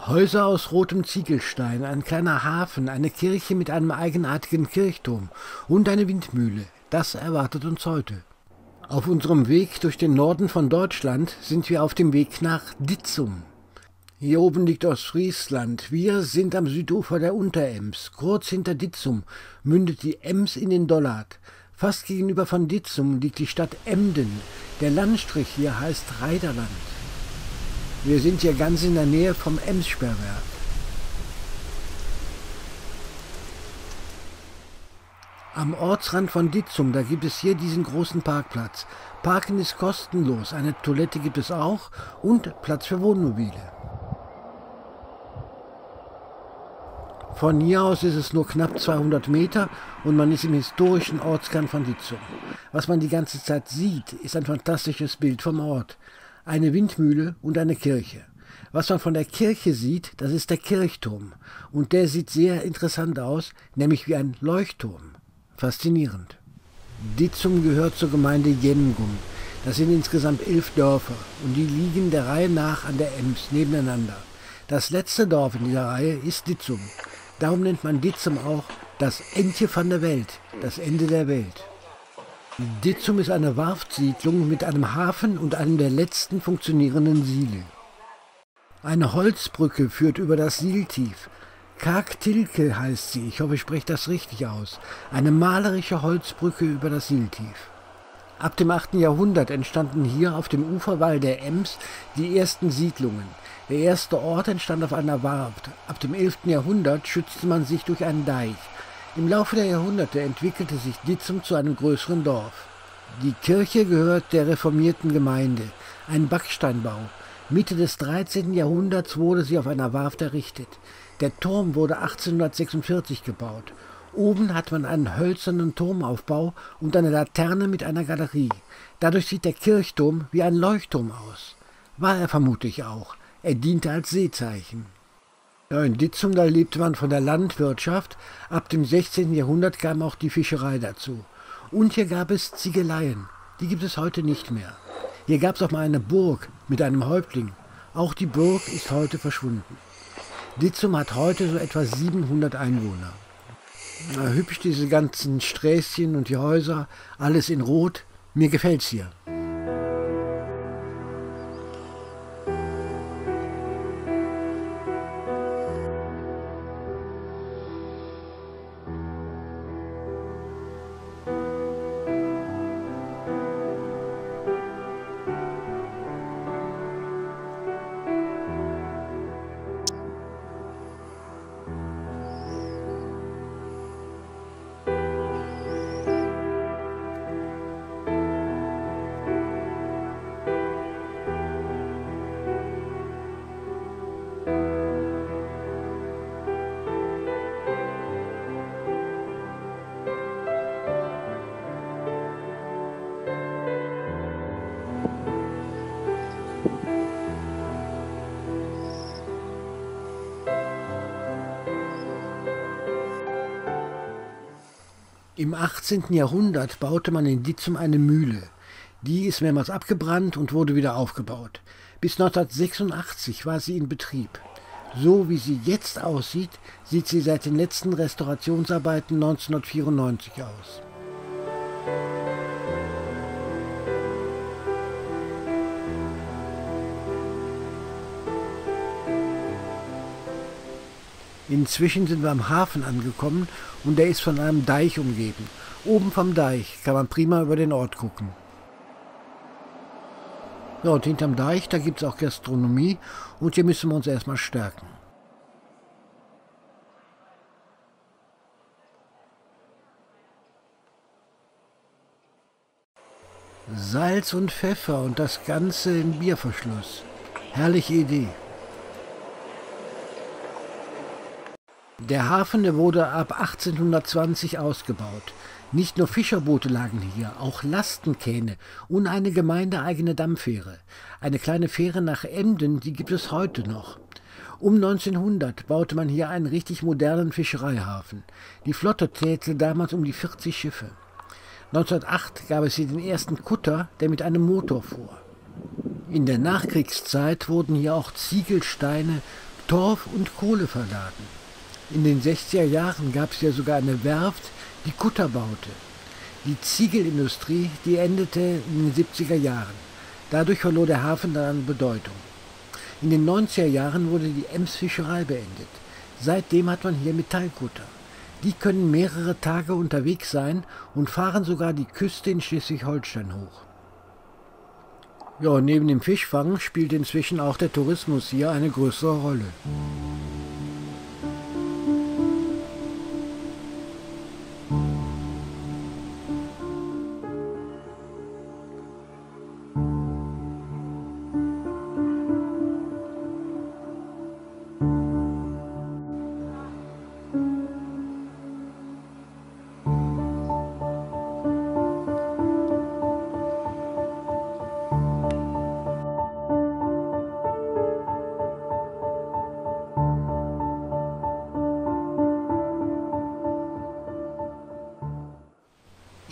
Häuser aus rotem Ziegelstein, ein kleiner Hafen, eine Kirche mit einem eigenartigen Kirchturm und eine Windmühle. Das erwartet uns heute. Auf unserem Weg durch den Norden von Deutschland sind wir auf dem Weg nach Ditzum. Hier oben liegt Ostfriesland. Wir sind am Südufer der Unterems. Kurz hinter Ditzum mündet die Ems in den Dollard. Fast gegenüber von Ditzum liegt die Stadt Emden. Der Landstrich hier heißt Reiderland. Wir sind hier ganz in der Nähe vom Emssperrwerk. Am Ortsrand von Ditzum, da gibt es hier diesen großen Parkplatz. Parken ist kostenlos, eine Toilette gibt es auch und Platz für Wohnmobile. Von hier aus ist es nur knapp 200 Meter und man ist im historischen Ortskern von Ditzum. Was man die ganze Zeit sieht, ist ein fantastisches Bild vom Ort. Eine Windmühle und eine Kirche. Was man von der Kirche sieht, das ist der Kirchturm. Und der sieht sehr interessant aus, nämlich wie ein Leuchtturm. Faszinierend. Ditzum gehört zur Gemeinde Jemgum. Das sind insgesamt 11 Dörfer und die liegen der Reihe nach an der Ems nebeneinander. Das letzte Dorf in dieser Reihe ist Ditzum. Darum nennt man Ditzum auch das Endje van der Welt, das Ende der Welt. Ditzum ist eine Warftsiedlung mit einem Hafen und einem der letzten funktionierenden Siele. Eine Holzbrücke führt über das Sihltief. Kaagtilke heißt sie, ich hoffe, ich spreche das richtig aus. Eine malerische Holzbrücke über das Sihltief. Ab dem 8. Jahrhundert entstanden hier auf dem Uferwall der Ems die ersten Siedlungen. Der erste Ort entstand auf einer Warft. Ab dem 11. Jahrhundert schützte man sich durch einen Deich. Im Laufe der Jahrhunderte entwickelte sich Ditzum zu einem größeren Dorf. Die Kirche gehört der reformierten Gemeinde, ein Backsteinbau. Mitte des 13. Jahrhunderts wurde sie auf einer Warft errichtet. Der Turm wurde 1846 gebaut. Oben hat man einen hölzernen Turmaufbau und eine Laterne mit einer Galerie. Dadurch sieht der Kirchturm wie ein Leuchtturm aus. War er vermutlich auch. Er diente als Seezeichen. Ja, in Ditzum, da lebte man von der Landwirtschaft. Ab dem 16. Jahrhundert kam auch die Fischerei dazu. Und hier gab es Ziegeleien. Die gibt es heute nicht mehr. Hier gab es auch mal eine Burg mit einem Häuptling. Auch die Burg ist heute verschwunden. Ditzum hat heute so etwa 700 Einwohner. Na, hübsch diese ganzen Sträßchen und die Häuser, alles in Rot. Mir gefällt's hier. Im 18. Jahrhundert baute man in Ditzum eine Mühle. Die ist mehrmals abgebrannt und wurde wieder aufgebaut. Bis 1986 war sie in Betrieb. So wie sie jetzt aussieht, sieht sie seit den letzten Restaurationsarbeiten 1994 aus. Inzwischen sind wir am Hafen angekommen und der ist von einem Deich umgeben. Oben vom Deich kann man prima über den Ort gucken. Ja, und hinterm Deich, da gibt es auch Gastronomie und hier müssen wir uns erstmal stärken. Salz und Pfeffer und das Ganze im Bierverschluss. Herrliche Idee. Der Hafen, der wurde ab 1820 ausgebaut. Nicht nur Fischerboote lagen hier, auch Lastenkähne und eine gemeindeeigene Dampffähre. Eine kleine Fähre nach Emden, die gibt es heute noch. Um 1900 baute man hier einen richtig modernen Fischereihafen. Die Flotte zählte damals um die 40 Schiffe. 1908 gab es hier den ersten Kutter, der mit einem Motor fuhr. In der Nachkriegszeit wurden hier auch Ziegelsteine Torf und Kohle verladen. In den 60er Jahren gab es ja sogar eine Werft, die Kutter baute. Die Ziegelindustrie, die endete in den 70er Jahren. Dadurch verlor der Hafen dann an Bedeutung. In den 90er Jahren wurde die Emsfischerei beendet. Seitdem hat man hier Metallkutter. Die können mehrere Tage unterwegs sein und fahren sogar die Küste in Schleswig-Holstein hoch. Ja, neben dem Fischfang spielt inzwischen auch der Tourismus hier eine größere Rolle.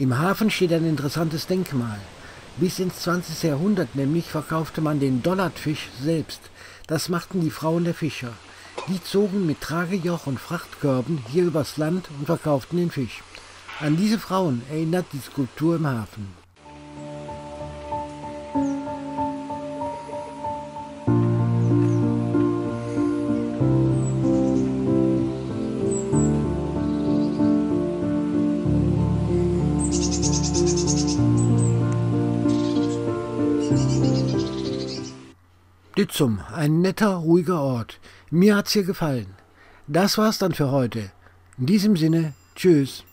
Im Hafen steht ein interessantes Denkmal. Bis ins 20. Jahrhundert nämlich verkaufte man den Dollardfisch selbst. Das machten die Frauen der Fischer. Die zogen mit Tragejoch und Frachtkörben hier übers Land und verkauften den Fisch. An diese Frauen erinnert die Skulptur im Hafen. Dützum, ein netter, ruhiger Ort. Mir hat's hier gefallen. Das war's dann für heute. In diesem Sinne, tschüss.